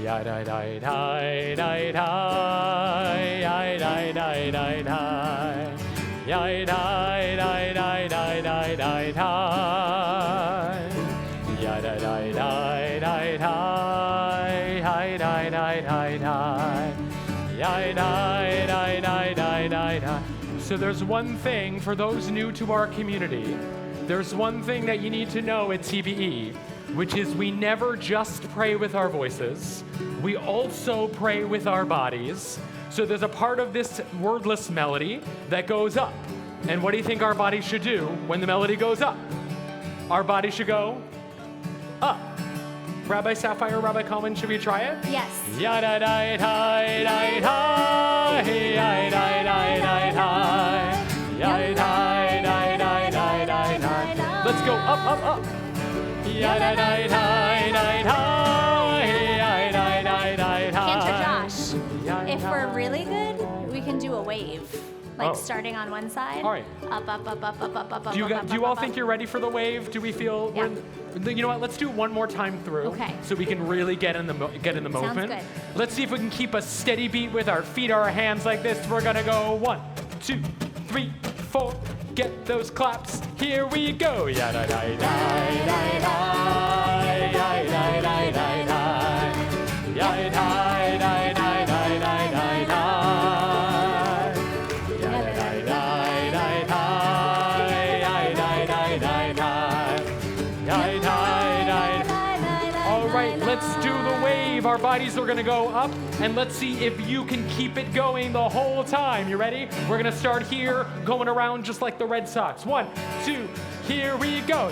So there's one thing for those new to our community. There's one thing that you need to know at TBE, which is we never just pray with our voices. We also pray with our bodies. So there's a part of this wordless melody that goes up. And what do you think our bodies should do when the melody goes up? Our bodies should go up. Rabbi Sapphire, Rabbi Coleman, should we try it? Yes. Let's go up, up, up. Cantor Josh, if we're really good, we can do a wave. Like starting on one side. All right. Up, up, up, up, up, up, up, Do you all think up. you're ready for the wave? Do we feel? Yeah. You know what? Let's do it one more time through. Okay. So we can really get in the movement. Sounds good. Let's see if we can keep a steady beat with our feet or our hands like this. We're gonna go 1, 2, 3, 4. Get those claps. Here we go. Let's do the wave. Our bodies are gonna go up, and let's see if you can keep it going the whole time. You ready? We're gonna start here, going around just like the Red Sox. 1, 2, here we go.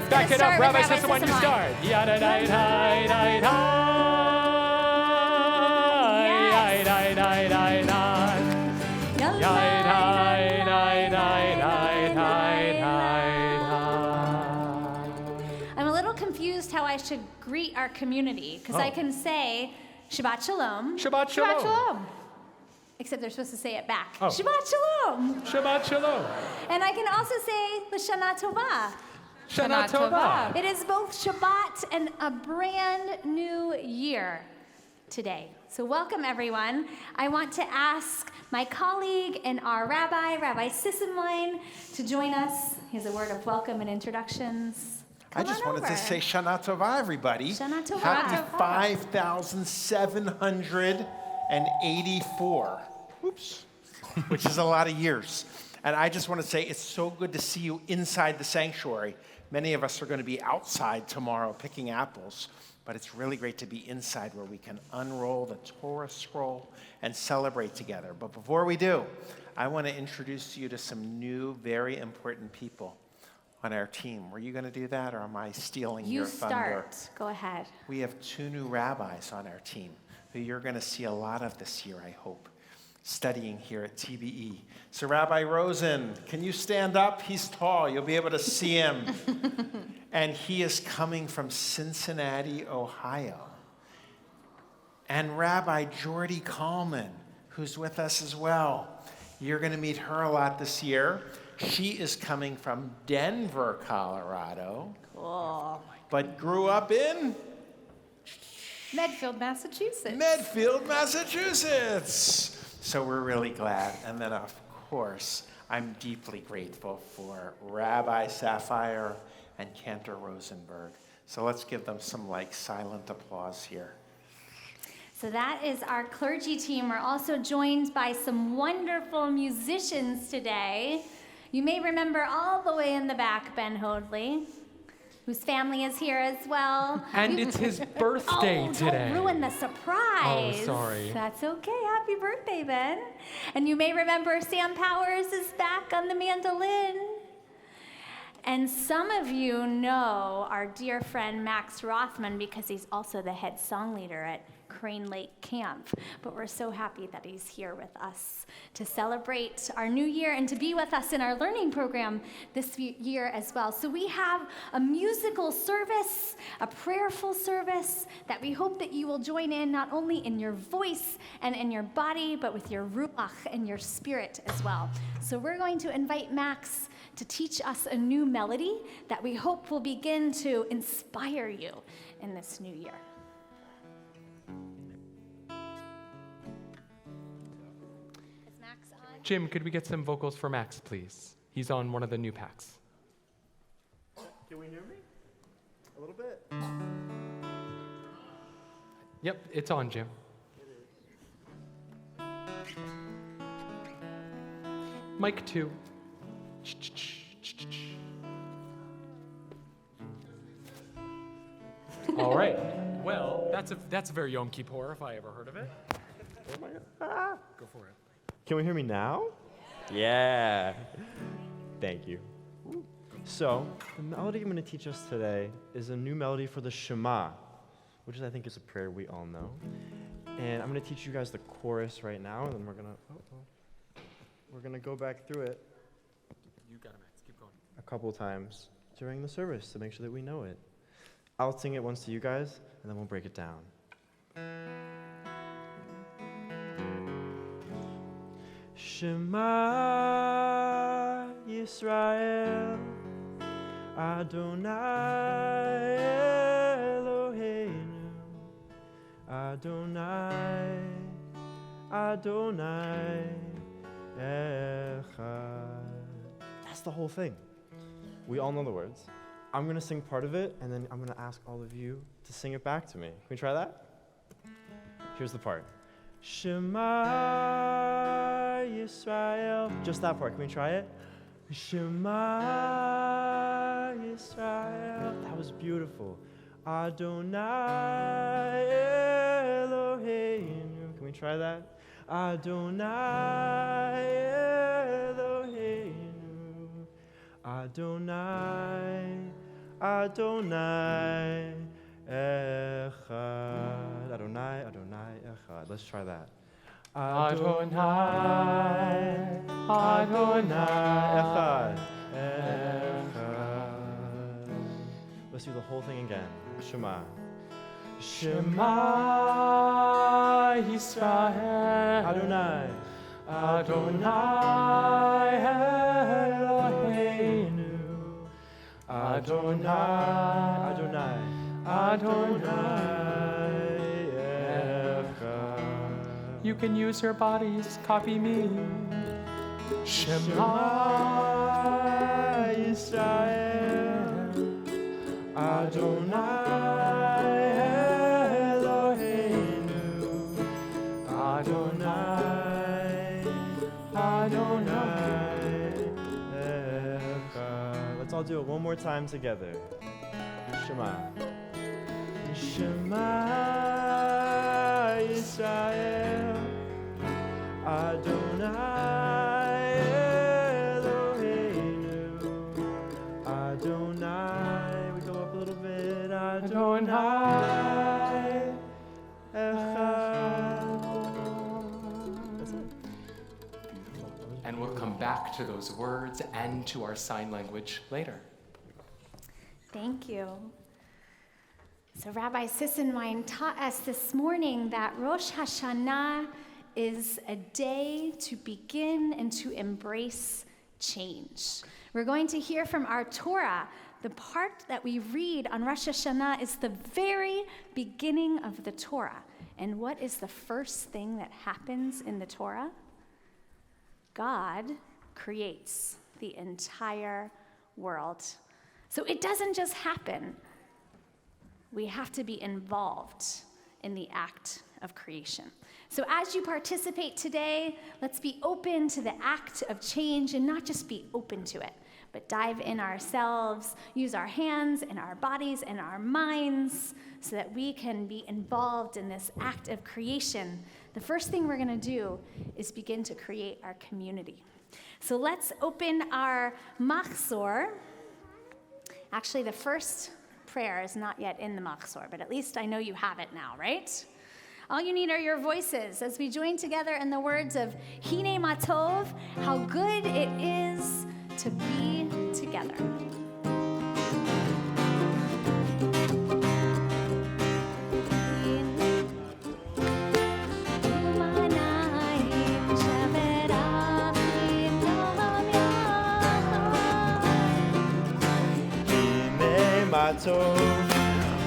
Back it up, Rabbi Sister, when you start. I'm a little confused how I should greet our community, because I can say Shabbat Shalom. Shabbat Shalom. Shabbat Shalom. Except they're supposed to say it back. Oh. Shabbat Shalom. Shabbat Shalom. And I can also say L'Shana Tova. Shana Tova. It is both Shabbat and a brand new year today. So welcome, everyone. I want to ask my colleague and our rabbi, Rabbi Sissenlein, to join us. He has a word of welcome and introductions. I just wanted to say Shana Tova, everybody. Shana Tova. Happy 5,784. Oops. Which is a lot of years. And I just want to say it's so good to see you inside the sanctuary. Many of us are going to be outside tomorrow picking apples, but it's really great to be inside where we can unroll the Torah scroll and celebrate together. But before we do, I want to introduce you to some new, very important people on our team. Were you going to do that, or am I stealing your thunder? You start. Go ahead. We have 2 new rabbis on our team who you're going to see a lot of this year, I hope, studying here at TBE. So Rabbi Rosen, can you stand up? He's tall. You'll be able to see him. And he is coming from Cincinnati, Ohio. And Rabbi Jordy Coleman, who's with us as well. You're going to meet her a lot this year. She is coming from Denver, Colorado. Cool. But grew up in Medfield, Massachusetts. Medfield, Massachusetts. So we're really glad. And then, of course, I'm deeply grateful for Rabbi Sapphire and Cantor Rosenberg. So let's give them some silent applause here. So that is our clergy team. We're also joined by some wonderful musicians today. You may remember all the way in the back, Ben Hoadley, whose family is here as well. And it's his birthday today. Don't ruin the surprise. Oh, sorry. That's okay. Happy birthday, Ben. And you may remember Sam Powers is back on the mandolin. And some of you know our dear friend Max Rothman because he's also the head song leader at Crane Lake camp, but we're so happy that he's here with us to celebrate our new year and to be with us in our learning program this year as well. So we have a musical service, a prayerful service that we hope that you will join in not only in your voice and in your body, but with your ruach and your spirit as well. So we're going to invite Max to teach us a new melody that we hope will begin to inspire you in this new year. Is Max on? Jim, could we get some vocals for Max, please? He's on one of the new packs. Can we hear me? A little bit? Yep, it's on, Jim. Mic 2. All right. Well, that's a very Yom Kippur if I ever heard of it. Oh my God. Go for it. Can we hear me now? Yeah. Thank you. So, the melody I'm going to teach us today is a new melody for the Shema, which I think is a prayer we all know. And I'm going to teach you guys the chorus right now, and then we're going to go back through it You got it, Max. Keep going. a couple times during the service to make sure that we know it. I'll sing it once to you guys, and then we'll break it down. Shema Yisrael, Adonai Eloheinu, Adonai, Adonai Echad. That's the whole thing. We all know the words. I'm going to sing part of it, and then I'm going to ask all of you to sing it back to me. Can we try that? Here's the part. Shema Yisrael. Just that part. Can we try it? Shema Yisrael. That was beautiful. Adonai Eloheinu. Can we try that? Adonai Eloheinu. Adonai, Adonai Echad. Adonai, Adonai Echad. Let's try that. Adonai, Adonai Echad. Echad. Let's do the whole thing again. Shema. Shema Yisrael. Adonai. Adonai Eloheinu. Adonai. Adonai. Adonai Echad. You can use your bodies. Copy me. Shema Yisrael. Adonai Eloheinu. Adonai. Adonai Echad. Let's all do it one more time together. Shema. Shema Yisrael. Adonai Eloheinu. Adonai. We go up a little bit. Adonai Echad. That's it. And we'll come back to those words and to our sign language later. Thank you. So Rabbi Sissenwein taught us this morning that Rosh Hashanah is a day to begin and to embrace change. We're going to hear from our Torah. The part that we read on Rosh Hashanah is the very beginning of the Torah. And what is the first thing that happens in the Torah? God creates the entire world. So it doesn't just happen. We have to be involved in the act of creation. So as you participate today, let's be open to the act of change and not just be open to it, but dive in ourselves, use our hands and our bodies and our minds so that we can be involved in this act of creation. The first thing we're going to do is begin to create our community. So let's open our machzor. Actually, the first prayer is not yet in the machzor, but at least I know you have it now, right? All you need are your voices as we join together in the words of Hine Matov, how good it is to be together. Matov,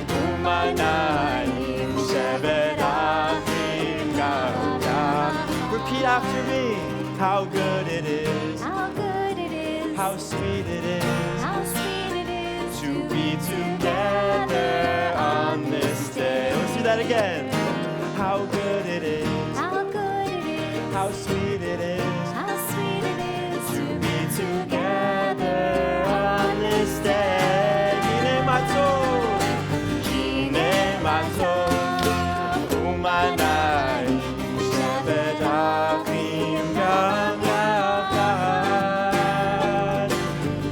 umanayim, shevet achim gam. Repeat after me. How good it is. How good it is. How sweet it is. How sweet it is To be together on this day. Let's do that again. How good it is. How good it is. How sweet it is. How sweet it is To be together on this day. Umanayim, shevet achim gam yachad.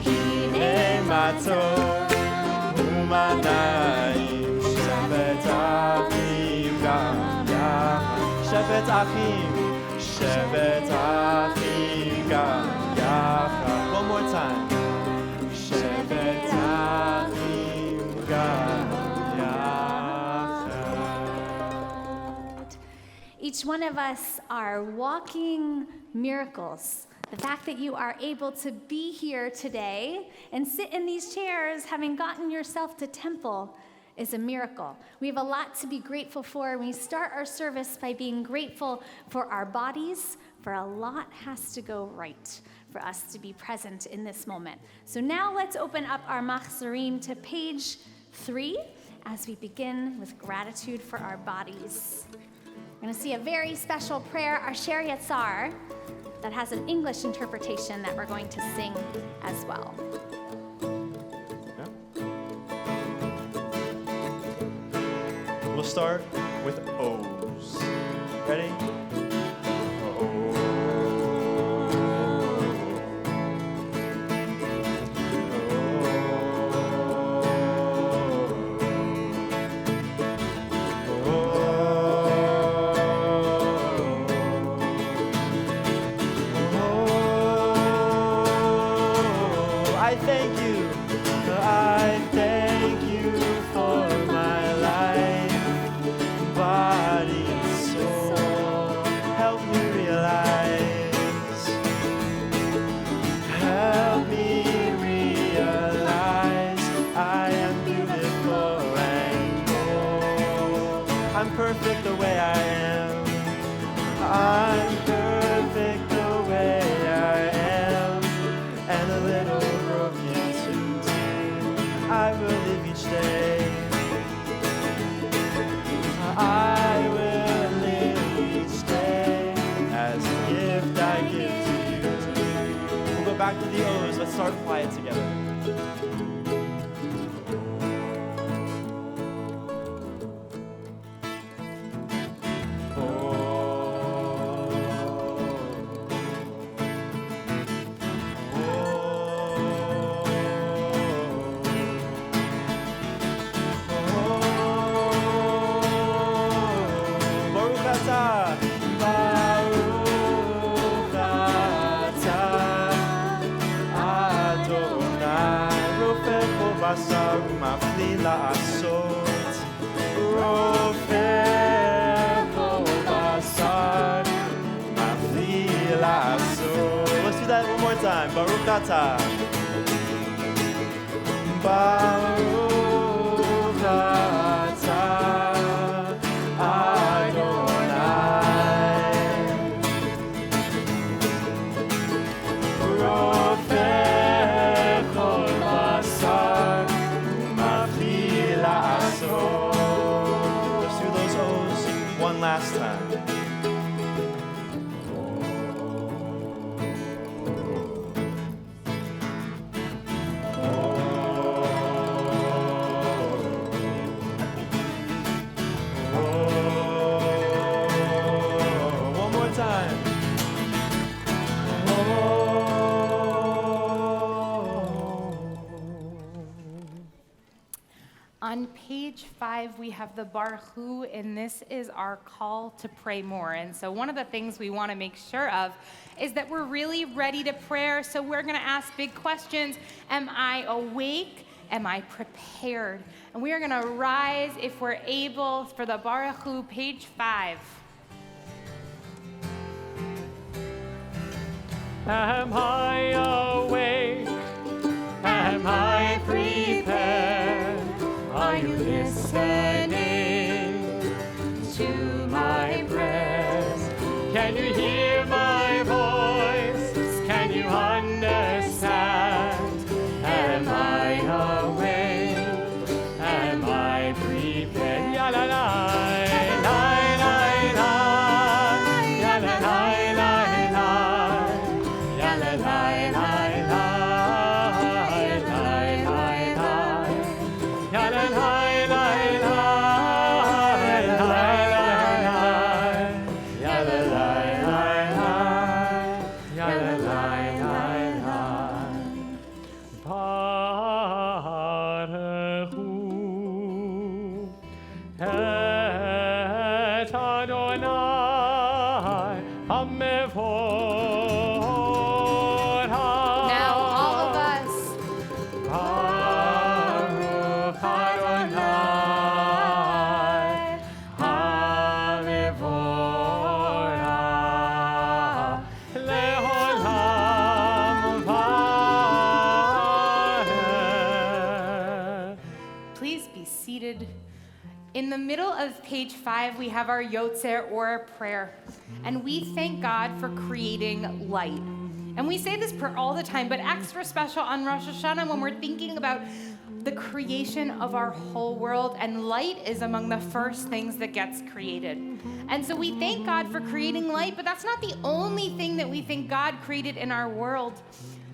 Hine matov, umanayim, shevet achim gam yachad. Shevet achim gam yachad. One more time. Shevet achim gam. Each one of us are walking miracles. The fact that you are able to be here today and sit in these chairs having gotten yourself to temple is a miracle. We have a lot to be grateful for. We start our service by being grateful for our bodies, for a lot has to go right for us to be present in this moment. So now let's open up our machzorim to page 3 as we begin with gratitude for our bodies. We're going to see a very special prayer, our Asher Yatzar, that has an English interpretation that we're going to sing as well. We'll start with O's. Ready? Perfect the way I am. I'm perfect the way I am, and a little broken too. I will live each day. I will live each day as a gift I give to you. We'll go back to the O's. Let's start quiet together. Let's do that one more time. Baruch atah. Baruch atah Adonai. Rofeh kol basar umafli la'asot. Let's do those O's one last time. On page 5, we have the Baruch Hu, and this is our call to pray more. And so one of the things we want to make sure of is that we're really ready to prayer. So we're going to ask big questions. Am I awake? Am I prepared? And we are going to rise, if we're able, for the Baruch Hu, page 5. Am I awake? Am I prepared? Are you listening to my prayers? Can you hear my voice? Can you understand? Am I awake? Am I prepared? Ya la la, la la la, ya la la la la, ya la la la la, ya la la la la, ya la la la la, ya la la la la. Baruch Hu et Adonai HaMevorach. Now, all of us. Baruch Adonai HaMevorach le'olam va'ed. Please be seated. In the middle of page 5, we have our Yotzer, or prayer. And we thank God for creating light. And we say this prayer all the time, but extra special on Rosh Hashanah when we're thinking about the creation of our whole world. And light is among the first things that gets created. And so we thank God for creating light, but that's not the only thing that we think God created in our world.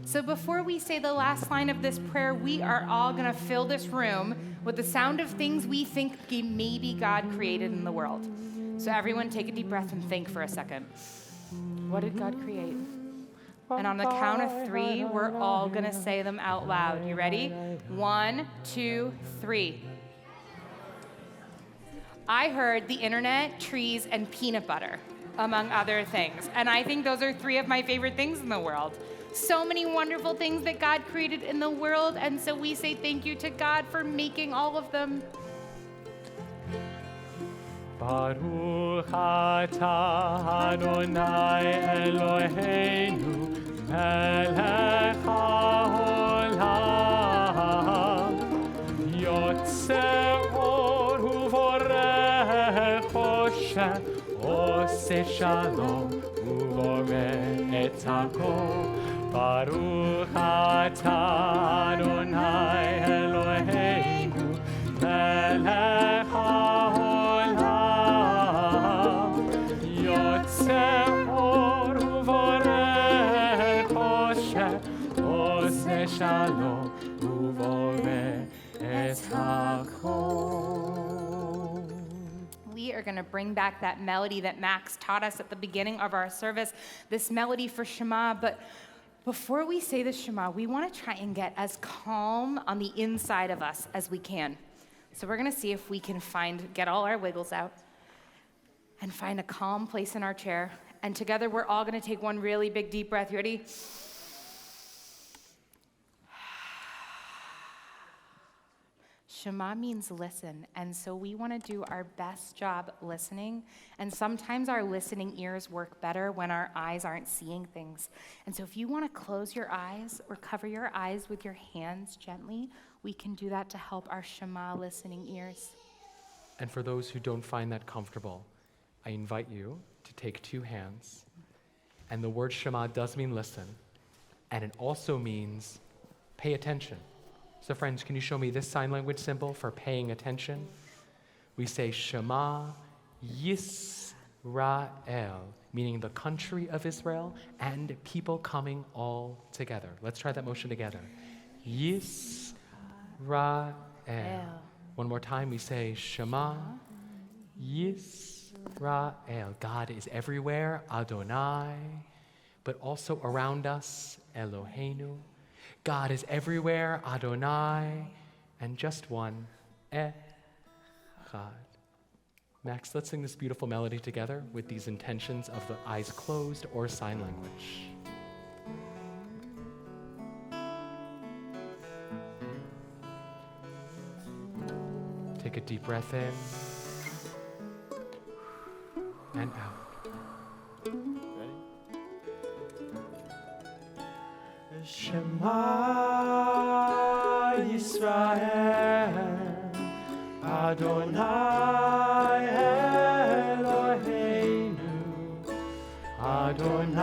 So before we say the last line of this prayer, we are all going to fill this room with the sound of things we think maybe God created in the world. So everyone take a deep breath and think for a second. What did God create? And on the count of 3, we're all going to say them out loud. You ready? 1, 2, 3. I heard the internet, trees, and peanut butter, among other things. And I think those are 3 of my favorite things in the world. So many wonderful things that God created in the world, and so we say thank you to God for making all of them. Baruch atah Adonai Eloheinu melech haolam yotzer or uvorech choshen oseh shalom uvorech et hakol. Baruch atah Adonai Eloheinu melech haolam yotzer or uvorech choshen oseh shalom uvorech et hakol. We are going to bring back that melody that Max taught us at the beginning of our service, this melody for Shema. But before we say the Shema, we want to try and get as calm on the inside of us as we can. So we're going to see if we can get all our wiggles out and find a calm place in our chair. And together we're all going to take one really big deep breath. You ready? Shema means listen, and so we want to do our best job listening, and sometimes our listening ears work better when our eyes aren't seeing things. And so if you want to close your eyes or cover your eyes with your hands gently, we can do that to help our Shema listening ears. And for those who don't find that comfortable, I invite you to take 2 hands. And the word Shema does mean listen, and it also means pay attention. So friends, can you show me this sign language symbol for paying attention? We say Shema Yisrael, meaning the country of Israel and people coming all together. Let's try that motion together. Yisrael. One more time, we say Shema Yisrael. God is everywhere, Adonai, but also around us, Eloheinu. God is everywhere, Adonai, and just one, echad. Max, let's sing this beautiful melody together with these intentions of the eyes closed or sign language. Take a deep breath in and out. Shema Yisrael, Adonai Eloheinu, Adonai,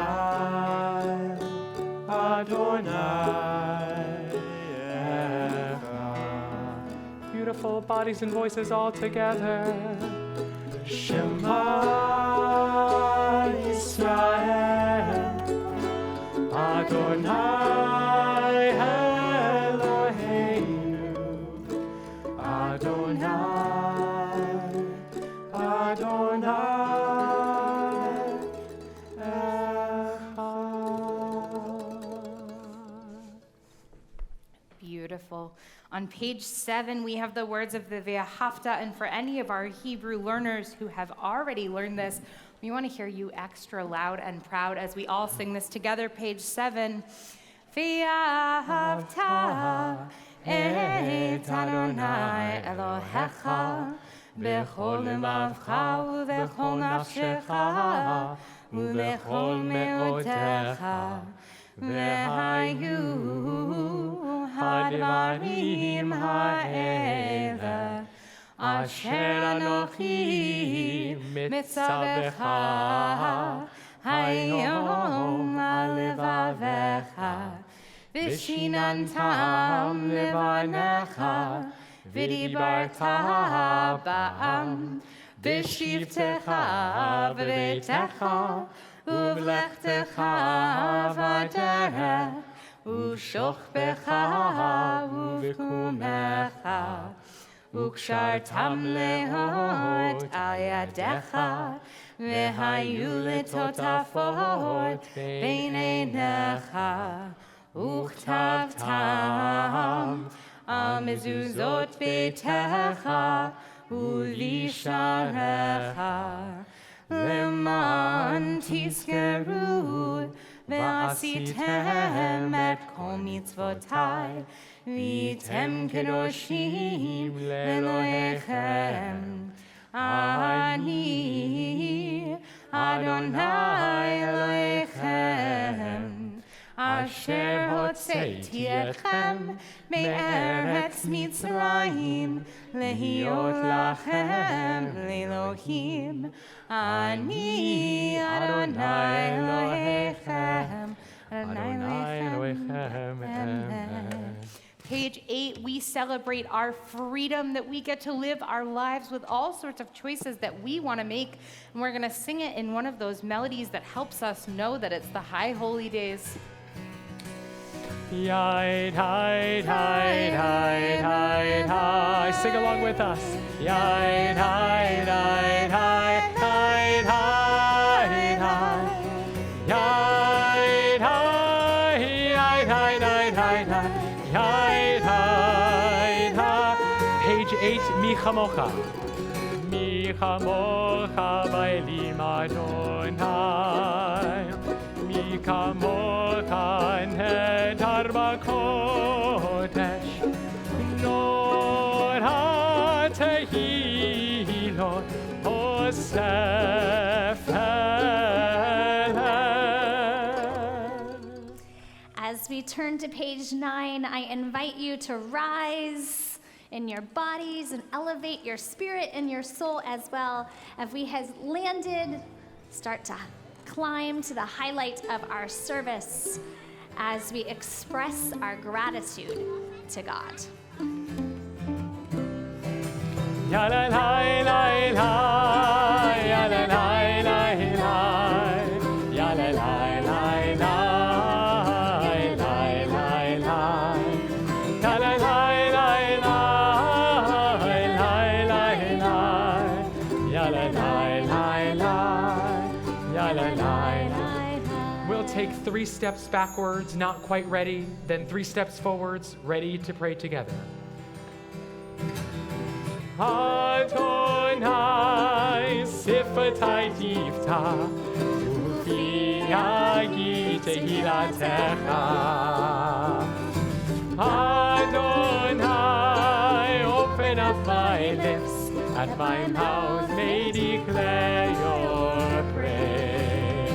Adonai Echad. Beautiful bodies and voices all together. Shema Yisrael, Adonai Eloheinu, Adonai, Adonai Echad. Beautiful. On page 7, we have the words of the Ve'ahavta, and for any of our Hebrew learners who have already learned this, we want to hear you extra loud and proud as we all sing this together. Page 7. Ve'ahavta et Adonai Elohecha b'chol lemavcha u'b'chol nafshecha u'b'chol me'otecha v'hayu hadvarim ha'ele asher anochi mitzavecha hayom alevavecha v'shinantam levanecha v'dibarta ba'am v'shivtecha v'beitecha u'v'lechtecha v'derech u'shochbecha u'v'kumecha וקשרתם להות על ידיך, והיו לטוטפות בין עיניך, וכתבתם על מזוזות ביתך ובשעריך, למען תזכרו ועשיתם את כל מצוותיי, והייתם קדושים לאלוהיכם. אני אדוני אלוהיכם, אשר הוצאתי אתכם מארץ מצרים, להיות לכם לאלוהים. אני אדוני אלוהיכם, אדוני אלוהיכם. Amen. Page 8, we celebrate our freedom that we get to live our lives with all sorts of choices that we want to make. And we're going to sing it in one of those melodies that helps us know that it's the high holy days. Yide, hide, hide, hide, hide, hide. Sing along with us. Yide, hide, hide, hide, hide, hide, hide. Yide, hide, hide, hide, hide, hide, hide. Hide, hide, hide. Page 8, Mi chamocha. Mi chamocha ba'elim Adonai. Mi kamocha nehar b'kodesh. Nor ha'tehilot osefet. As we turn to page 9, I invite you to rise in your bodies and elevate your spirit and your soul as well. As we have landed, start to climb to the highlight of our service as we express our gratitude to God. Ya la la la la, ya la la la la, ya la la la la. We'll take 3 steps backwards, not quite ready, then 3 steps forwards, ready to pray together. Adonai sifatai tifta ufi yagi tehilatecha. Adonai, open up my lips, and my mouth may declare your praise.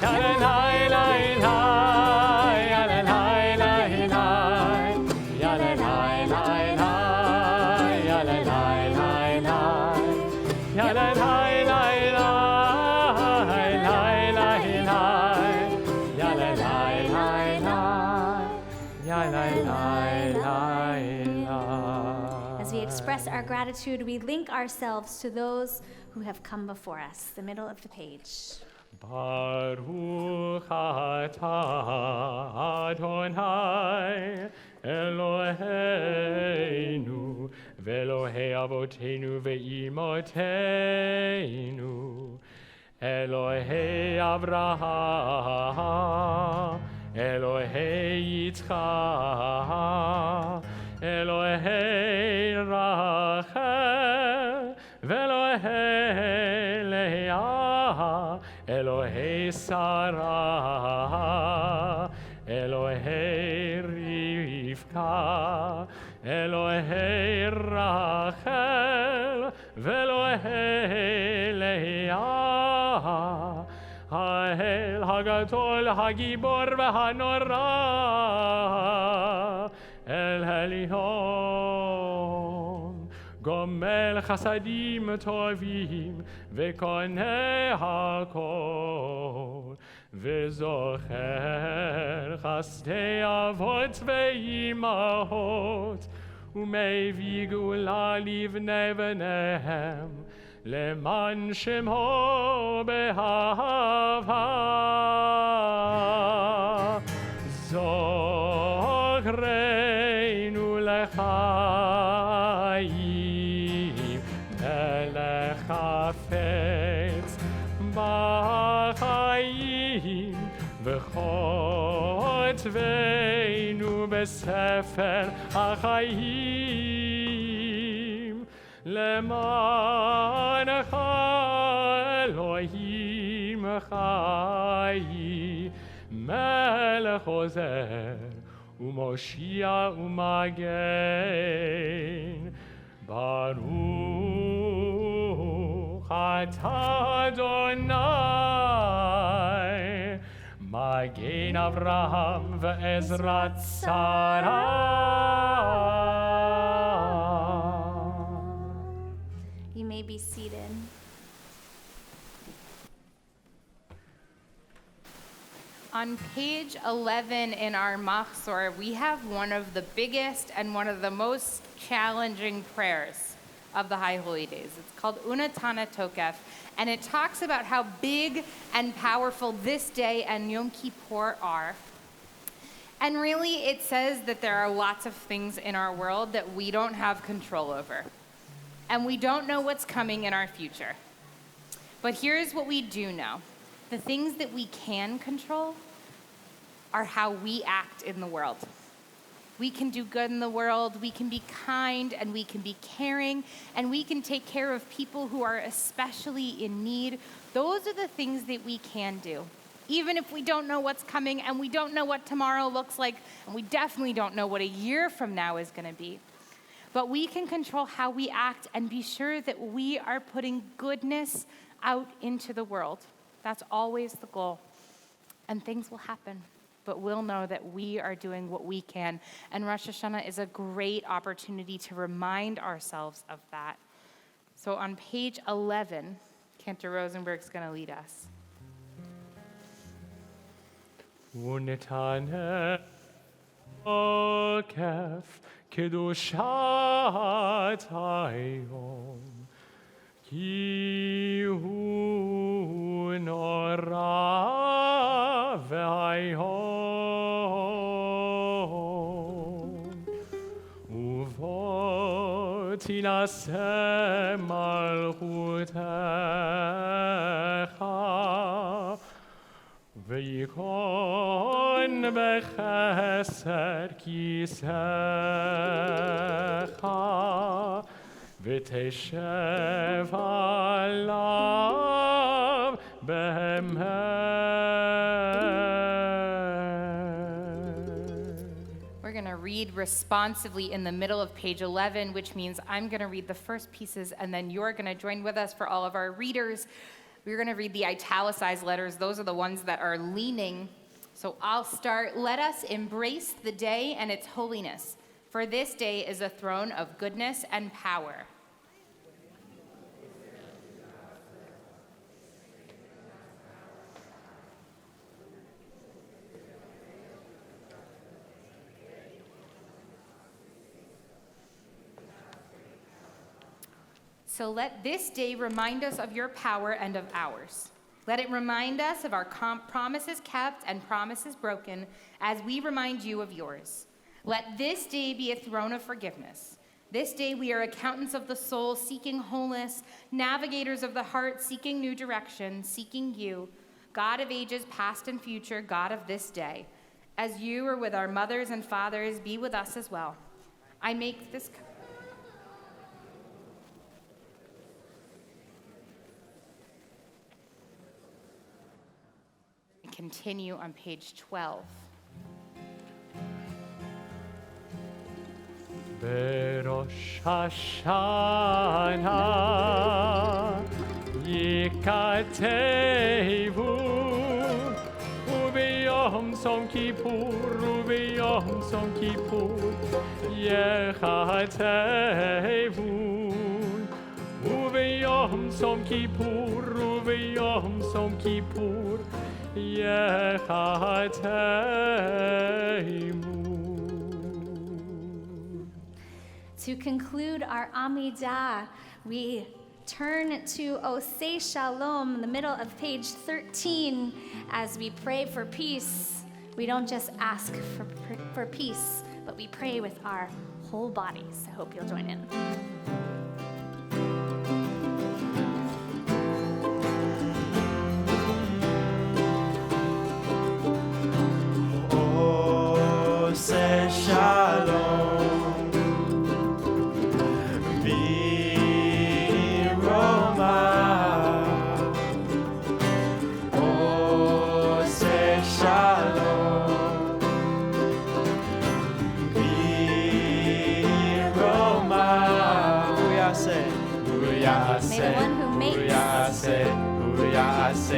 Adonai, Adonai, Adonai, Adonai, Adonai, As we express our gratitude, we link ourselves to those who have come before us. The middle of the page. Baruch atah Adonai Eloheinu ve'Elohei avoteinu ve'imoteinu Elohei Avraham Elohei Yitzchak Elohei Rachel ve'Elohei Leah Elohei Sarah, Elohei Rivka, Elohei Rachel, ve'Elohei Leah, Ha'el Hagadol Hagibor ve'Hanora, El Elyon. גומל חסדים טובים וקונה הכל וזוכר חסדי אבות ואימהות ומביא גאולה לבני בניהם למען שמו באהבה זוכרנו לחיים מלך חפץ בחיים וכותבנו בספר החיים למענך אלוהים חי מלך עוזר ומושיע ומגן ברוך אתה אדוני מגן אברהם ועזרת שרה. You may be seated. On page 11 in our Machzor, we have one of the biggest and one of the most challenging prayers of the High Holy Days. It's called Unatana Tokef, and it talks about how big and powerful this day and Yom Kippur are. And really, it says that there are lots of things in our world that we don't have control over. And we don't know what's coming in our future. But here's what we do know. The things that we can control are how we act in the world. We can do good in the world, we can be kind, and we can be caring, and we can take care of people who are especially in need. Those are the things that we can do. Even if we don't know what's coming, and we don't know what tomorrow looks like, and we definitely don't know what a year from now is going to be. But we can control how we act and be sure that we are putting goodness out into the world. That's always the goal. And things will happen, but we'll know that we are doing what we can. And Rosh Hashanah is a great opportunity to remind ourselves of that. So on page 11, Cantor Rosenberg's going to lead us. ונתנה עוקף קדושת היום כי הוא נורא ואיום ובו תינשא מלכותך ויקון בחסד כיסאך ותשב עליו באמת. We're going to read responsively in the middle of page 11, which means I'm going to read the first pieces, and then you're going to join with us for all of our readers. We're going to read the italicized letters. Those are the ones that are leaning. So I'll start. Let us embrace the day and its holiness, for this day is a throne of goodness and power. So let this day remind us of your power and of ours. Let it remind us of our promises kept and promises broken as we remind you of yours. Let this day be a throne of forgiveness. This day we are accountants of the soul, seeking wholeness, navigators of the heart, seeking new direction, seeking you, God of ages past and future, God of this day. As you were with our mothers and fathers, be with us as well. I make this... Continue on page 12. בראש השנה יכתבו וביום צום כיפור וביום צום כיפור יכתבו וביום צום כיפור וביום צום כיפור To conclude our Amidah, we turn to Oseh Shalom, in the middle of page 13, as we pray for peace. We don't just ask for peace, but we pray with our whole bodies. I hope you'll join in. Oseh Shalom, Biroma. Oseh Shalom, Biroma. May the one who makes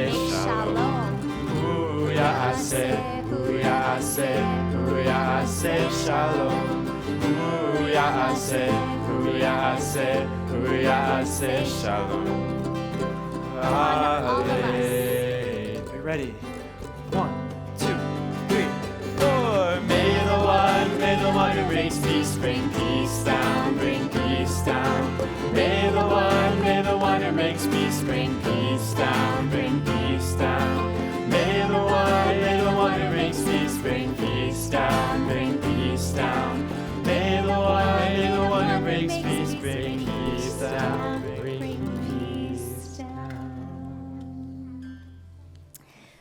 shalom. Shalom. Shalom. All of us. Are you ready? 1, 2, 3, 4. May the one who brings peace bring peace down, bring peace down. May the one who makes peace bring peace down, bring peace down. May the one who brings peace bring peace down, bring peace down. May the one who brings peace bring peace down, bring peace down.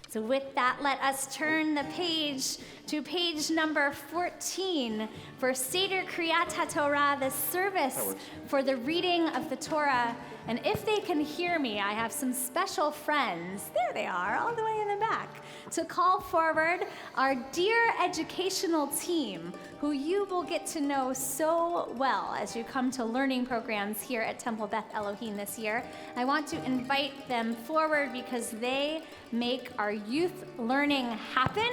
So with that, let us turn the page to page number 14 for Seder Kriyat HaTorah, the service for the reading of the Torah. And if they can hear me, I have some special friends, there they are, all the way in the back, to call forward our dear educational team, who you will get to know so well as you come to learning programs here at Temple Beth Elohim this year. I want to invite them forward because they make our youth learning happen,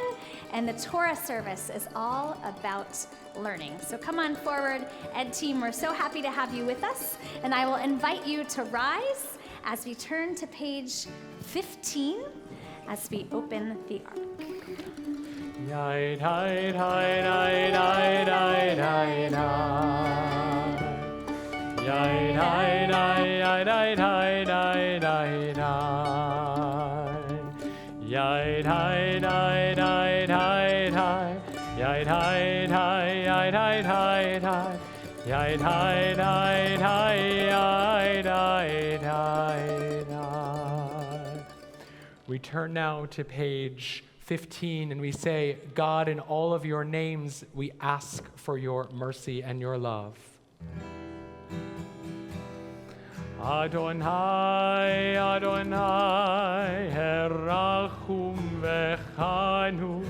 and the Torah service is all about learning. So come on forward, Ed team. We're so happy to have you with us, and I will invite you to rise as we turn to page 15 as we open the ark. We turn now to page 15 and we say, God, in all of your names, we ask for your mercy and your love. Adonai, Adonai, Herachum v'chanu,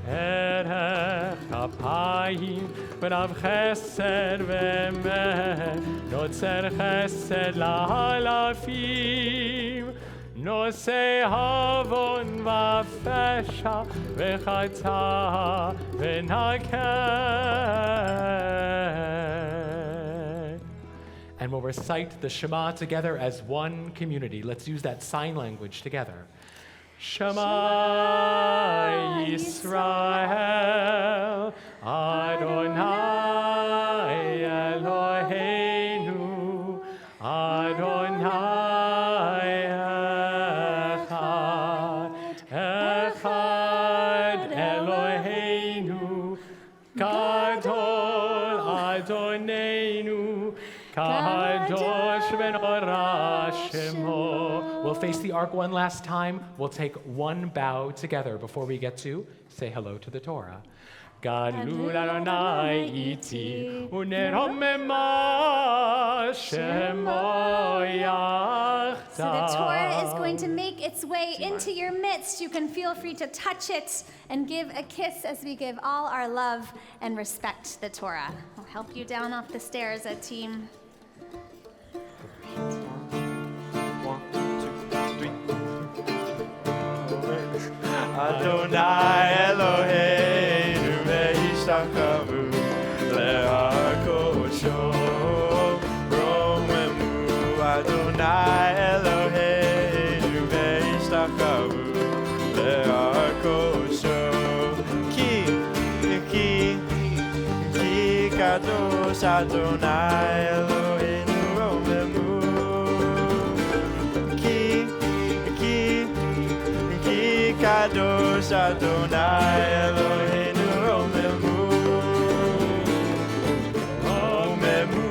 Erech apayim, v'rav chesed v'emet, notzer chesed lahalafim, נושא avon v'fesha v'chata v'nakeh. And we'll recite the Shema together as one community. Let's use that sign language together. Shema Yisrael, Adonai Eloheinu, Adonai Echad Eloheinu, Gadol Adonenu, Kadosh v'norah Shemo. We'll face the ark one last time. We'll take one bow together before we get to say hello to the Torah. Gadol Adonai iti uneromema Shemo yachta. So the Torah is going to make its way into your midst. You can feel free to touch it and give a kiss as we give all our love and respect the Torah. I'll help you down off the stairs, a team. 1, 2, 3. Adonai Eloheinu ve'ishtachavu le'akosho romemu. Adonai Eloheinu ve'ishtachavu le'akosho ki kadosh Adonai Eloheinu romemu. Kadosh Adonai Eloheinu romemu. Romemu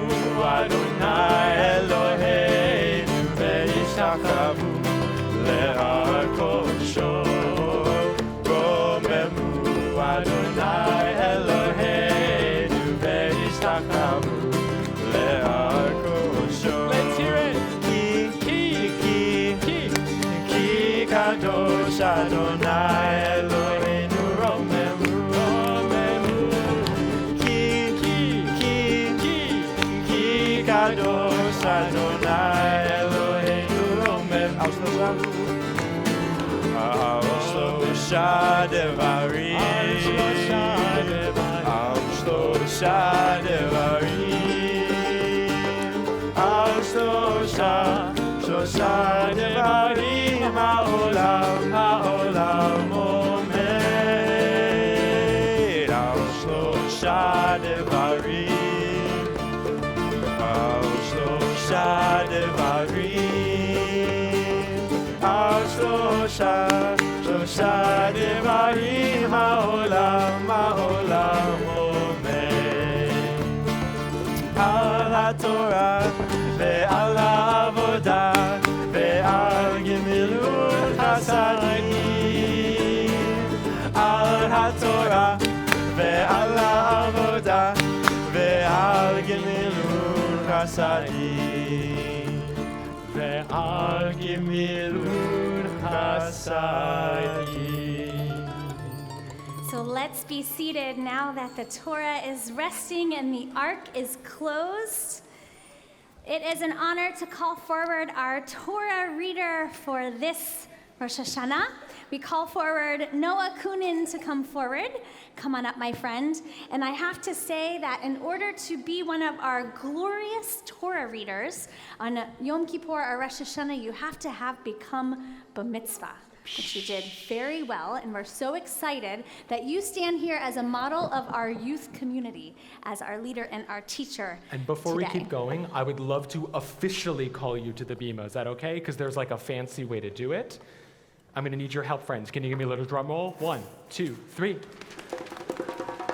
Adonai Eloheinu ve'ishtachavu le'akosho. Romemu Adonai Eloheinu ve'ishtachavu le'akosho. Let's hear it. Kadosh Adonai Eloheinu romemu. Ki Kadosh Adonai Eloheinu romemu. Al shlosha devarim. Al shlosha devarim. Al shlosha devarim. Ha'olam omed. Al shlosha devarim. Al shlosha devarim. Al shlosha devarim. Ha'olam omed. Al haTorah ve'al ha'avodah ve'al gemilut hasadim. Al haTorah ve'al ha'avodah ve'al gemilut hasadim. Ve'al gemilut hasadim. So let's be seated now that the Torah is resting and the ark is closed. It is an honor to call forward our Torah reader for this Rosh Hashanah. We call forward Noah Kunin to come forward. Come on up, my friend. And I have to say that in order to be one of our glorious Torah readers on Yom Kippur or Rosh Hashanah, you have to have become b'mitzvah, which you did very well, and we're so excited that you stand here as a model of our youth community, as our leader and our teacher. And before today. we keep going, I would love to officially call you to the bima. Is that okay? Because there's like a fancy way to do it. I'm gonna need your help, friends. Can you give me a little drum roll? 1, 2, 3.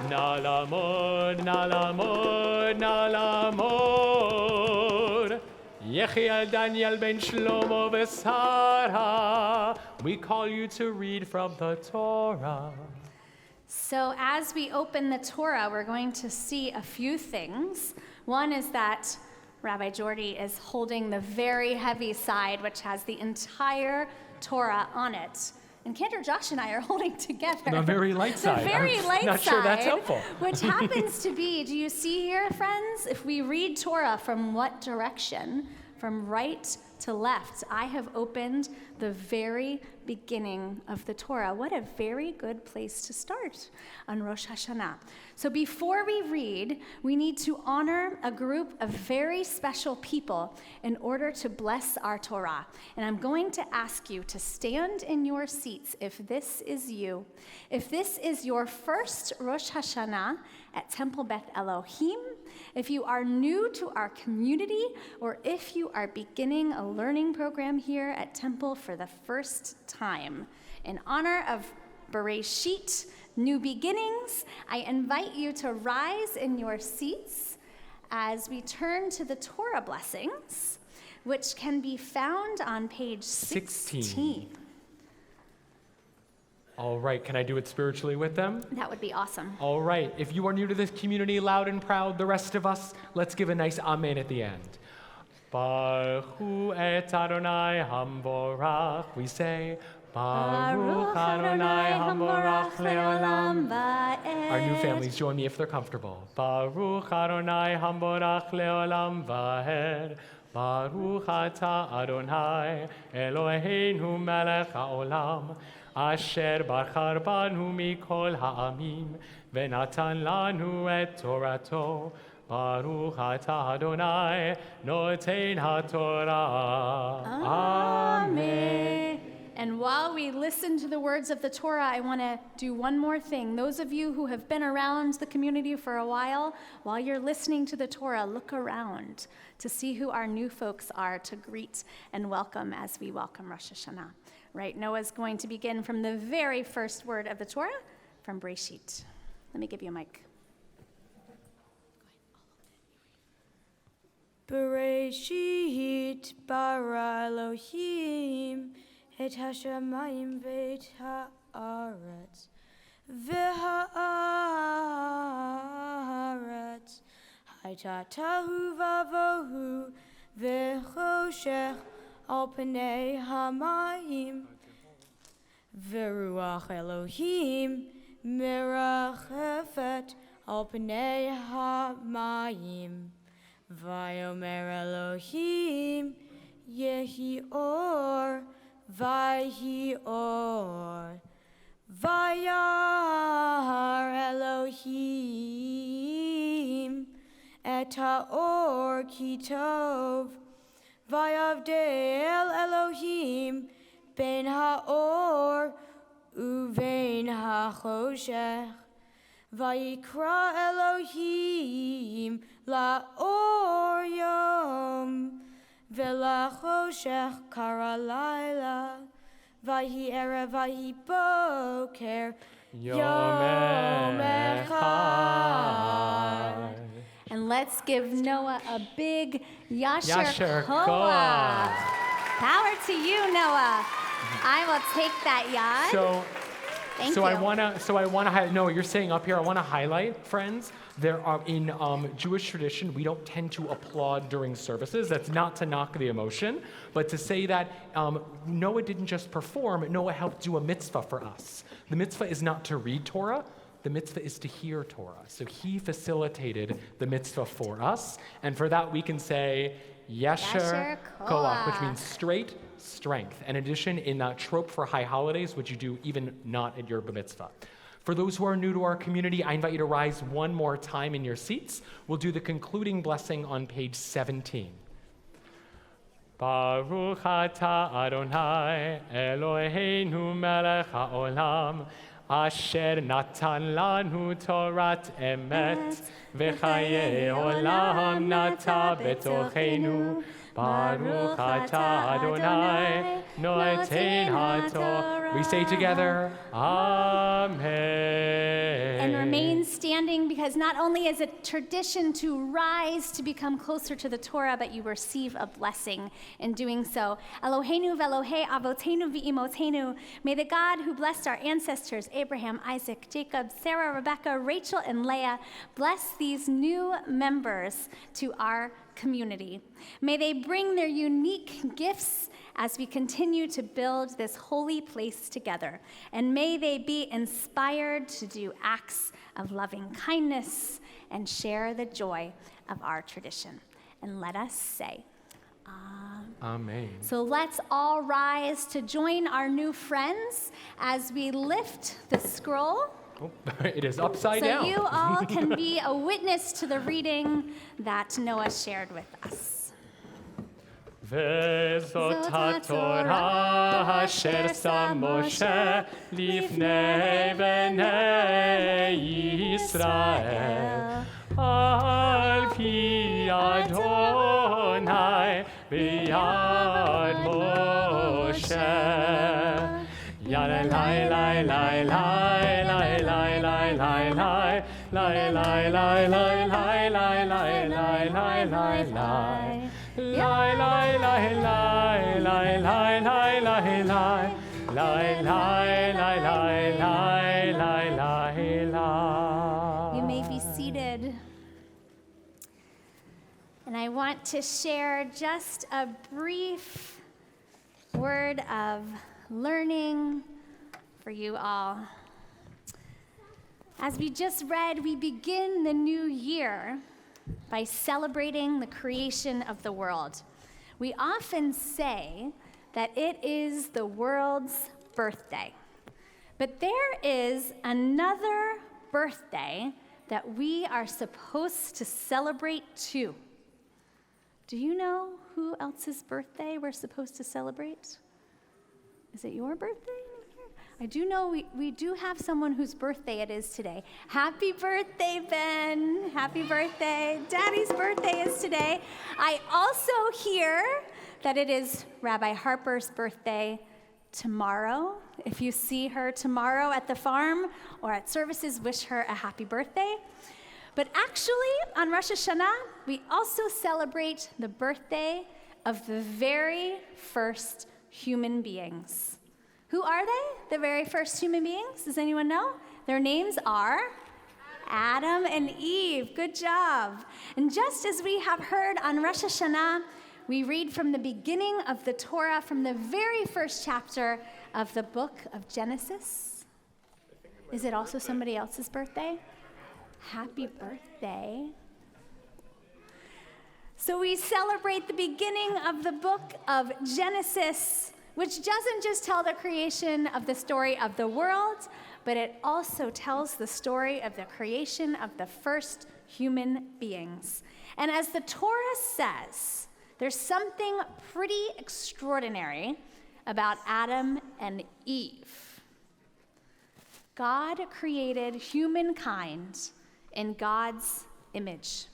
Nalamod, nalamod, nalamod. Yechiel Daniel ben Shlomo v'Sara. We call you to read from the Torah. So as we open the Torah, we're going to see a few things. One is that Rabbi Jordy is holding the very heavy side, which has the entire Torah on it. And Cantor Josh and I are holding together. The very light side. The very light not side. Sure that's helpful. Which happens to be, do you see here, friends? If we read Torah from what direction? From right to left. I have opened the very beginning of the Torah. What a very good place to start on Rosh Hashanah. So before we read, we need to honor a group of very special people in order to bless our Torah. And I'm going to ask you to stand in your seats if this is you. If this is your first Rosh Hashanah at Temple Beth Elohim, if you are new to our community, or if you are beginning a learning program here at Temple for the first time. In honor of Bereshit, New Beginnings, I invite you to rise in your seats as we turn to the Torah blessings, which can be found on page 16. All right, can I do it spiritually with them? That would be awesome. All right, if you are new to this community, loud and proud, the rest of us, let's give a nice amen at the end. Baruch hu et Adonai hamborach. We say, Baruch Adonai hamborach leolam va'ed. Our new families, join me if they're comfortable. Baruch Adonai hamborach leolam va'ed. Baruch ata Adonai Eloheinu melech haolam. Asher bachar banu mikol ha'amim venatan lanu et Torato. Baruch atah Adonai noten haTorah. Amen. And while we listen to the words of the Torah, I want to do one more thing. Those of you who have been around the community for a while you're listening to the Torah, look around to see who our new folks are to greet and welcome as we welcome Rosh Hashanah. Right, Noah's going to begin from the very first word of the Torah, from Bereshit. Let me give you a mic. Bereshit bara Elohim et hashamayim v'et ha'aretz v'ha'aretz hayta tahu vavohu v'choshech al pnei hamayim v'ruach Elohim merachefet al pnei hamayim Vayomer Elohim yehi or vayhi or vayar Elohim et ha'or ki tov vayavdel Elohim ben ha'or uvein ha'choshech vayikra Elohim la'or yom ve'lachoshech kara laila vayhi erev vayhi boker yom echad. And let's give Noah a big Yasher Yasher Koach. Koach. Power to you, Noah. I will take that Yad. Thank you. I want to highlight, no, you're saying up here, I want to highlight, friends, there are, in Jewish tradition, we don't tend to applaud during services. That's not to knock the emotion, but to say that Noah didn't just perform, Noah helped do a mitzvah for us. The mitzvah is not to read Torah, the mitzvah is to hear Torah. So he facilitated the mitzvah for us, and for that we can say, Yasher Koach, which means straight strength. In addition, in that trope for high holidays, which you do even not at your bar mitzvah. For those who are new to our community, I invite you to rise one more time in your seats. We'll do the concluding blessing on page 17. Baruch atah Adonai Eloheinu melech haolam asher natan lanu torat emet v'chaye olam nata betochenu. Baruch atah Adonai noten haTorah. We say together, Amen. And remain standing, because not only is it tradition to rise to become closer to the Torah, but you receive a blessing in doing so. Eloheinu ve'Elohei avotenu v'imotenu. May the God who blessed our ancestors, Abraham, Isaac, Jacob, Sarah, Rebecca, Rachel, and Leah, bless these new members to our community. May they bring their unique gifts as we continue to build this holy place together. And may they be inspired to do acts of loving kindness and share the joy of our tradition. And let us say, Amen. so let's all rise to join our new friends as we lift the scroll. Oh, it is upside down. So you all can be a witness to the reading that Noah shared with us. וזאת התורה אשר שם משה לפני בני ישראל על פי אדוני ביד משה יד אלי לי לי לי לי לי לי לי לי לי You may be seated. And I want to share just a brief word of learning for you all. As we just read, we begin the new year by celebrating the creation of the world. We often say that it is the world's birthday. But there is another birthday that we are supposed to celebrate too. Do you know who else's birthday we're supposed to celebrate? Is it your birthday? I do know we do have someone whose birthday it is today. Happy birthday, Ben. Happy birthday. Daddy's birthday is today. I also hear that it is Rabbi Harper's birthday tomorrow. If you see her tomorrow at the farm or at services, wish her a happy birthday. But actually, on Rosh Hashanah, we also celebrate the birthday of the very first human beings. Who are they, the very first human beings? Does anyone know? Their names are Adam and Eve. Good job. And just as we have heard on Rosh Hashanah, we read from the beginning of the Torah, from the very first chapter of the book of Genesis. Is it also somebody else's birthday? Happy birthday. So we celebrate the beginning of the book of Genesis, which doesn't just tell the creation of the story of the world, but it also tells the story of the creation of the first human beings. And as the Torah says, there's something pretty extraordinary about Adam and Eve. God created humankind in God's image.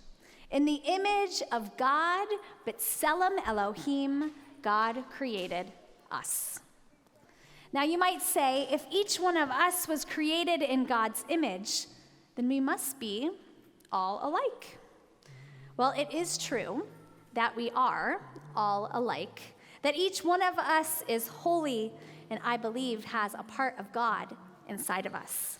In the image of God, B'Tselem Elohim, God created us. Now you might say, if each one of us was created in God's image, then we must be all alike. Well, it is true that we are all alike, that each one of us is holy and I believe has a part of God inside of us.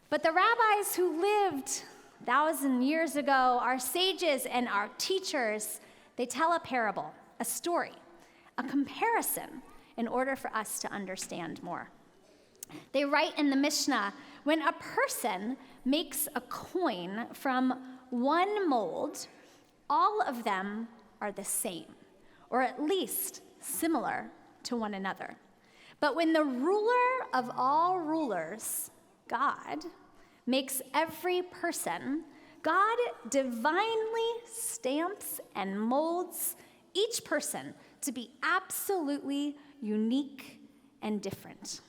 But the rabbis who lived 1,000 years ago, our sages and our teachers, they tell a parable, a story, a comparison in order for us to understand more. They write in the Mishnah, when a person makes a coin from one mold, all of them are the same, or at least similar to one another. But when the ruler of all rulers, God, makes every person, God divinely stamps and molds each person to be absolutely unique and different.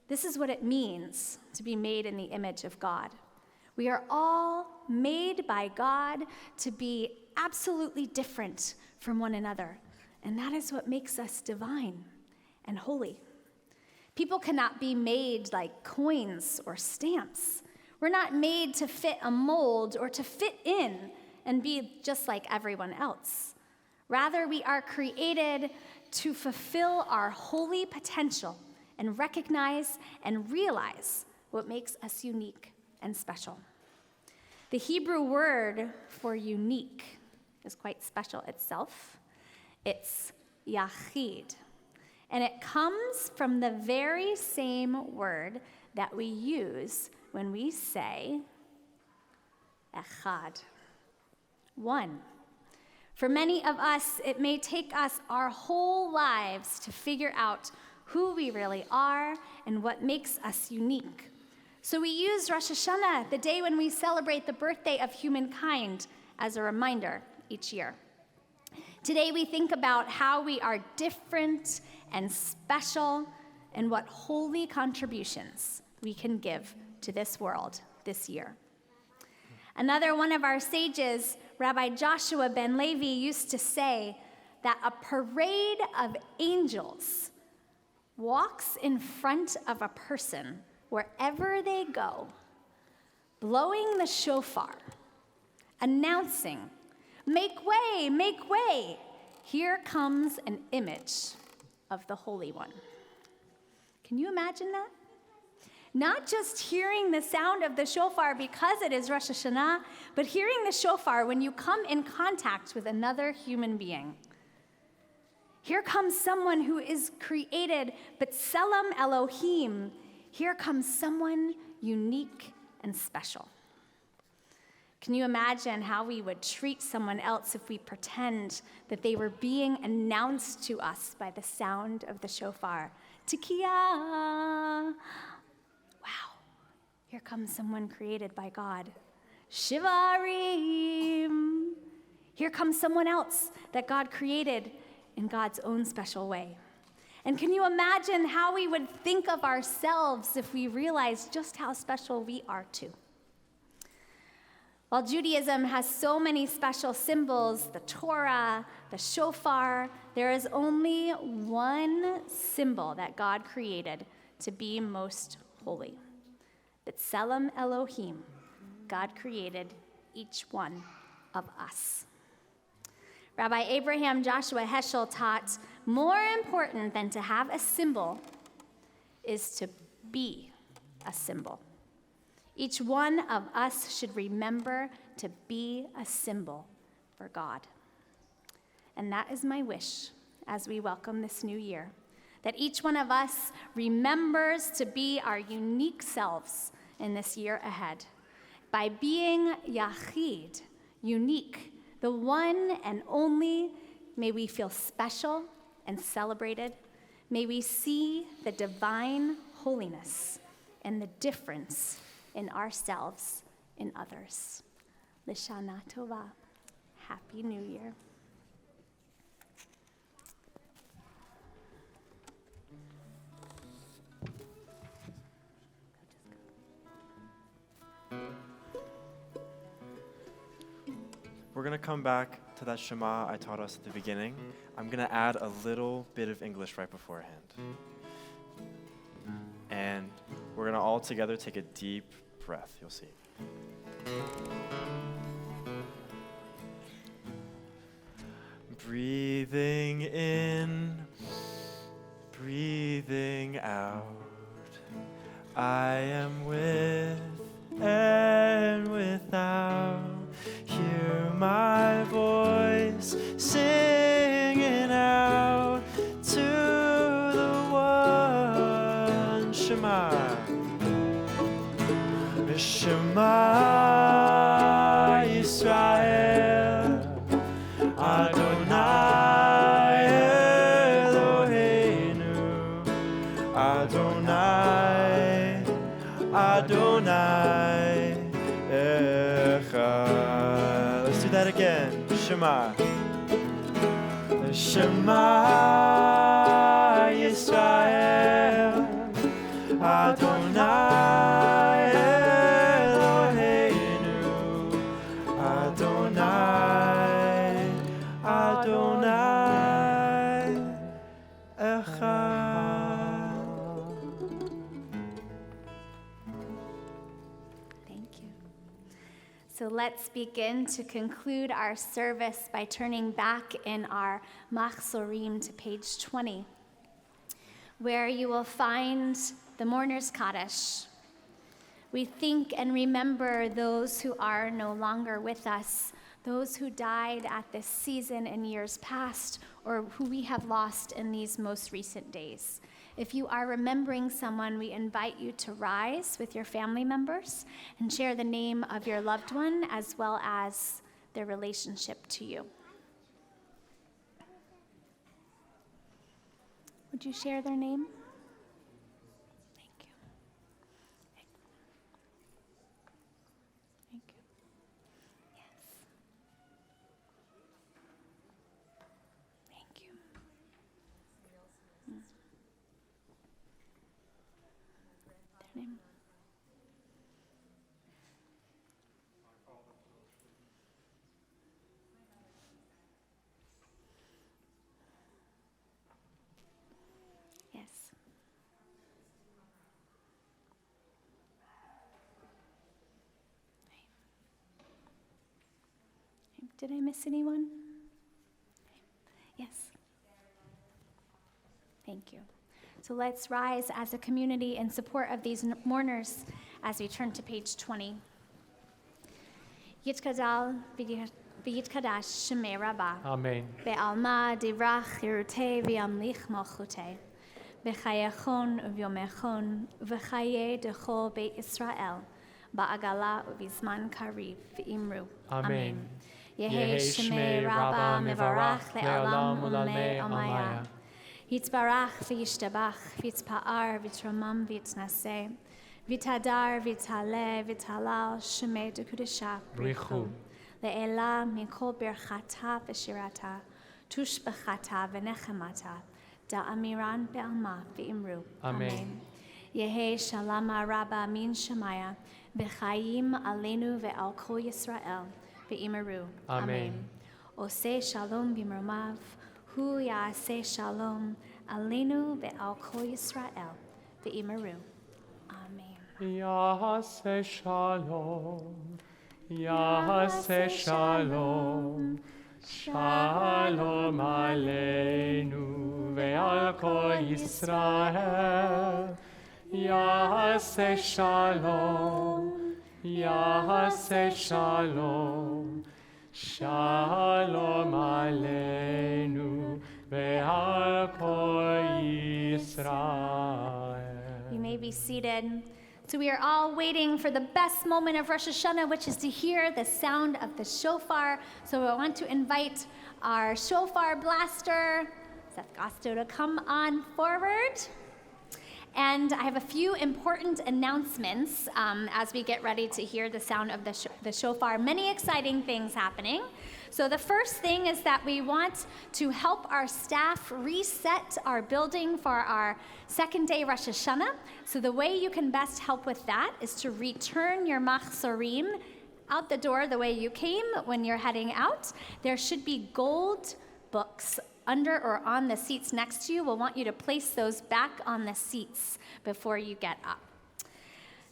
This is what it means to be made in the image of God. We are all made by God to be absolutely different from one another, and that is what makes us divine and holy. People cannot be made like coins or stamps. We're not made to fit a mold or to fit in and be just like everyone else. Rather, we are created to fulfill our holy potential and recognize and realize what makes us unique and special. The Hebrew word for unique is quite special itself. It's Yachid. And it comes from the very same word that we use when we say Echad, one. For many of us, it may take us our whole lives to figure out who we really are and what makes us unique. So we use Rosh Hashanah, the day when we celebrate the birthday of humankind, as a reminder each year. Today we think about how we are different and special and what holy contributions we can give to this world this year. Another one of our sages, Rabbi Joshua ben Levi, used to say that a parade of angels walks in front of a person wherever they go, blowing the shofar, announcing, make way, here comes an image of the Holy One. Can you imagine that? Not just hearing the sound of the shofar because it is Rosh Hashanah, but hearing the shofar when you come in contact with another human being. Here comes someone who is created, but Selam Elohim. Here comes someone unique and special. Can you imagine how we would treat someone else if we pretend that they were being announced to us by the sound of the shofar? Tikiyah. Wow, here comes someone created by God. Shivarim. Here comes someone else that God created in God's own special way. And can you imagine how we would think of ourselves if we realized just how special we are too? While Judaism has so many special symbols, the Torah, the shofar, there is only one symbol that God created to be most holy. B'Tselem Elohim, God created each one of us. Rabbi Abraham Joshua Heschel taught, more important than to have a symbol is to be a symbol. Each one of us should remember to be a symbol for God. And that is my wish as we welcome this new year, that each one of us remembers to be our unique selves in this year ahead. By being Yachid, unique, the one and only, may we feel special and celebrated. May we see the divine holiness and the difference in ourselves, in others. Lishana Tova. Happy New Year. We're going to come back to that Shema I taught us at the beginning. I'm going to add a little bit of English right beforehand. And we're going to all together take a deep breath. You'll see. Breathing in, breathing out. I am with and without. Hear my voice singing out to the one Shema. Shema Yisrael, Adonai Eloheinu, Adonai, Adonai Echad. Let's do that again. Shema. Shema Yisrael, Adonai Eloheinu, Adonai, Adonai Echad. Thank you. So let's begin to conclude our service by turning back in our Machzorim to page 20, where you will find the Mourner's Kaddish. We think and remember those who are no longer with us, those who died at this season in years past, or who we have lost in these most recent days. If you are remembering someone, we invite you to rise with your family members and share the name of your loved one as well as their relationship to you. Would you share their name? Thank you. Thank you. Yes. Thank you. Their name. Yes. Did I miss anyone? Yes. Thank you. So let's rise as a community in support of these mourners as we turn to page 20. Yitkadal v'yitkadash shemei Rabbah. Amen. Be'alma divrach yirutei v'yamlich malchutei. B'chayechon uvyomechon v'chaye dechol Beit Israel. Ba'agala uvizman kariv v'imru. Amen. Yehi shemei Rabbah mevarach le'olam u'lalmei amaya. Yitzbarach v'yishtabach v'yitzpa'ar v'yitramam v'yitnaseh. V'tadar v'yitale v'yitalal shemei dekudesha Brichu. Le'ela mikol birchata v'shirata. Tush b'chata v'nechemata. Da'amiran be'alma v'imru. Amen. Yehi shalama Rabbah min shemaya. V'chayim aleinu ve'al kol Yisrael. V'imaru. Amen. Oseh shalom b'mromav. Hu ya'aseh shalom aleinu ve'al kol Yisrael. V'imaru. Amen. Yaseh shalom. Yaseh shalom. Shalom aleinu ve'al kol Yisrael. Yaseh shalom. Yaseh shalom. Shalom aleinu ve'al kol Yisrael. You may be seated. So we are all waiting for the best moment of Rosh Hashanah, which is to hear the sound of the shofar. So I want to invite our shofar blaster, Seth Gosto, to come on forward. And I have a few important announcements as we get ready to hear the sound of the shofar. Many exciting things happening. So the first thing is that we want to help our staff reset our building for our second day Rosh Hashanah. So the way you can best help with that is to return your machzorim out the door the way you came when you're heading out. There should be gold books under or on the seats next to you. We'll want you to place those back on the seats before you get up.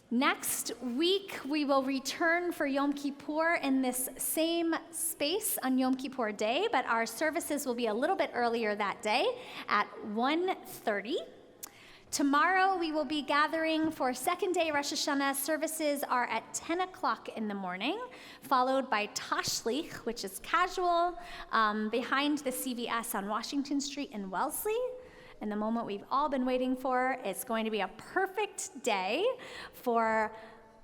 Next week, we will return for Yom Kippur in this same space on Yom Kippur Day, but our services will be a little bit earlier that day at 1:30. Tomorrow, we will be gathering for second day Rosh Hashanah. Services are at 10 o'clock in the morning, followed by Tashlich, which is casual, behind the CVS on Washington Street in Wellesley. And the moment we've all been waiting for, it's going to be a perfect day for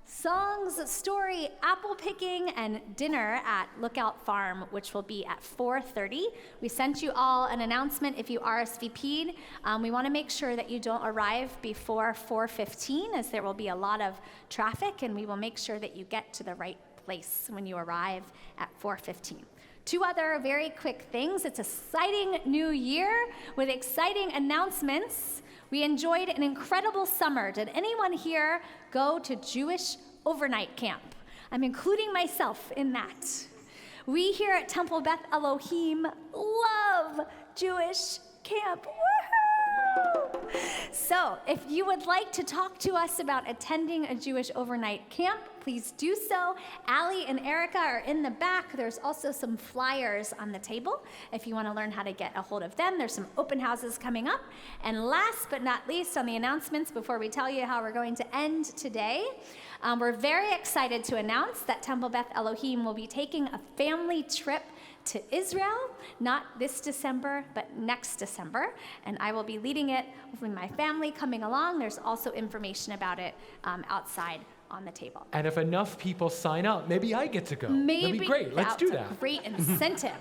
songs, story, apple picking, and dinner at Lookout Farm, which will be at 4:30. We sent you all an announcement if you RSVP'd. We want to make sure that you don't arrive before 4:15, as there will be a lot of traffic, and we will make sure that you get to the right place when you arrive at 4:15. Two other very quick things. It's an exciting new year with exciting announcements. We enjoyed an incredible summer. Did anyone here go to Jewish overnight camp? I'm including myself in that. We here at Temple Beth Elohim love Jewish camp. Woohoo! So, if you would like to talk to us about attending a Jewish overnight camp, please do so. Allie and Erica are in the back. There's also some flyers on the table if you want to learn how to get a hold of them. There's some open houses coming up. And last but not least, on the announcements, before we tell you how we're going to end today, we're very excited to announce that Temple Beth Elohim will be taking a family trip to Israel, not this December, but next December. And I will be leading it with my family coming along. There's also information about it outside on the table. And if enough people sign up, maybe I get to go. Maybe that'd be great. Let's do that's that. a great incentive.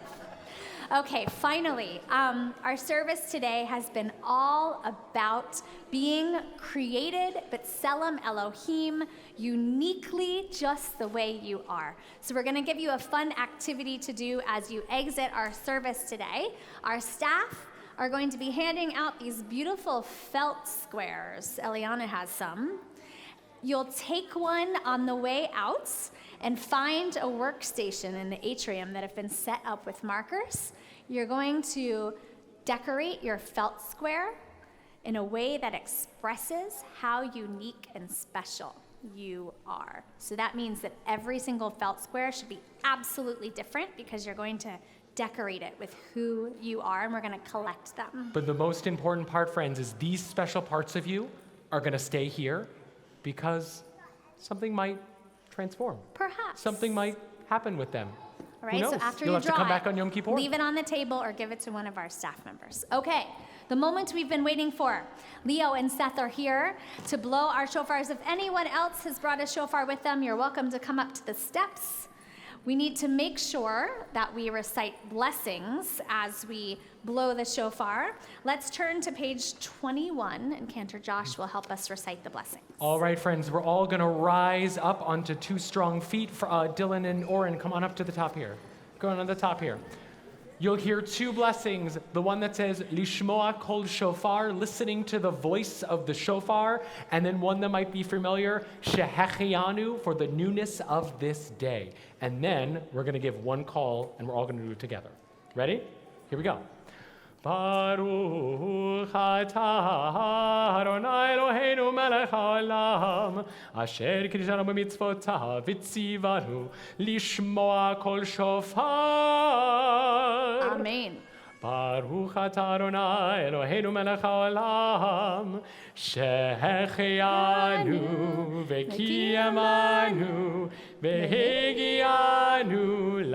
Okay, finally, our service today has been all about being created, B'Tselem Elohim, uniquely just the way you are. So we're going to give you a fun activity to do as you exit our service today. Our staff are going to be handing out these beautiful felt squares. Eliana has some. You'll take one on the way out and find a workstation in the atrium that have been set up with markers. You're going to decorate your felt square in a way that expresses how unique and special you are. So that means that every single felt square should be absolutely different because you're going to decorate it with who you are, and we're going to collect them. But the most important part, friends, is these special parts of you are going to stay here because something might transform. Perhaps. Something might happen with them. All right, Who knows? so after You'll you have to draw come back it, on Yom Kippur. leave it on the table or give it to one of our staff members. Okay, the moment we've been waiting for. Leo and Seth are here to blow our shofars. If anyone else has brought a shofar with them, you're welcome to come up to the steps. We need to make sure that we recite blessings as we blow the shofar. Let's turn to page 21, and Cantor Josh will help us recite the blessings. All right, friends, we're all going to rise up onto two strong feet. For Dylan and Oren, come on up to the top here. Go on the top here. You'll hear two blessings. The one that says, Lishmoa kol shofar, listening to the voice of the shofar. And then one that might be familiar, Shehechianu, for the newness of this day. And then we're going to give one call, and we're all going to do it together. Ready? Here we go. Baruch atah Adonai Eloheinu melech haolam asher kiddushanu b'mitzvotav v'tzivanu lishmoa kol shofar. Amen. Baruch atah Adonai Eloheinu melech haolam shehechianu v'kiyamanu v'hegianu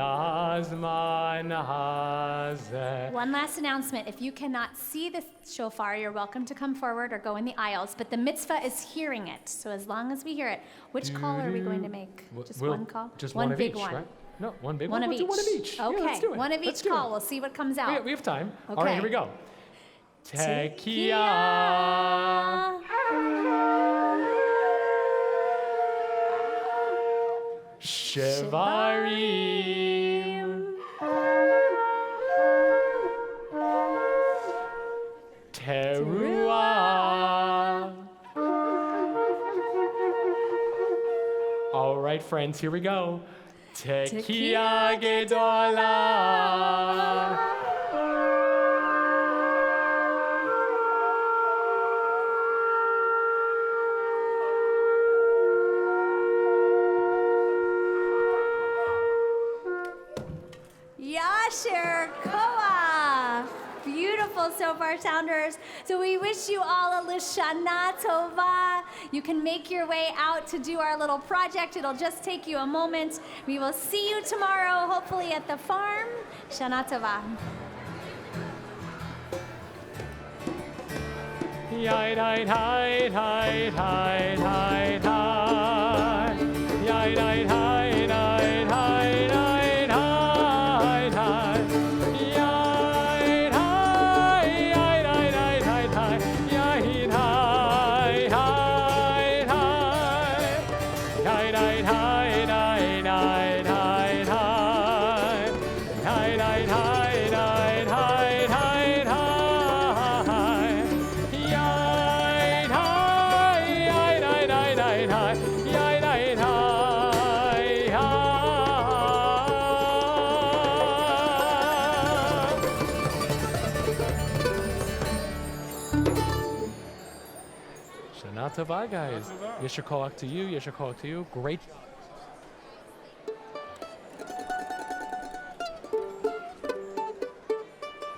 lazman hazeh. One last announcement. If you cannot see the shofar, you're welcome to come forward or go in the aisles, but the mitzvah is hearing it. So as long as we hear it, which call are we going to make? Just one call? Just one of big each, one. right? No, one big One one. of We'll each. do one of each. Okay, Yeah, let's do it. one of Let's each do it. call. We'll see what comes out. We have time. Okay. All right, here we go. Tekiah. Shevarim. Teruah. All right, friends, here we go. Tekiah Gedolah. Yasher Koah. Beautiful shofar sounders. So we wish you all a Lishana Tova. You can make your way out to do our little project. It'll just take you a moment. We will see you tomorrow, hopefully at the farm. Shana Tova. Yai dai dai dai dai dai dai. Yai dai dai dai dai dai. Shana Tova, guys. Yesher Kolach to you. Yesher Kolach to you. Great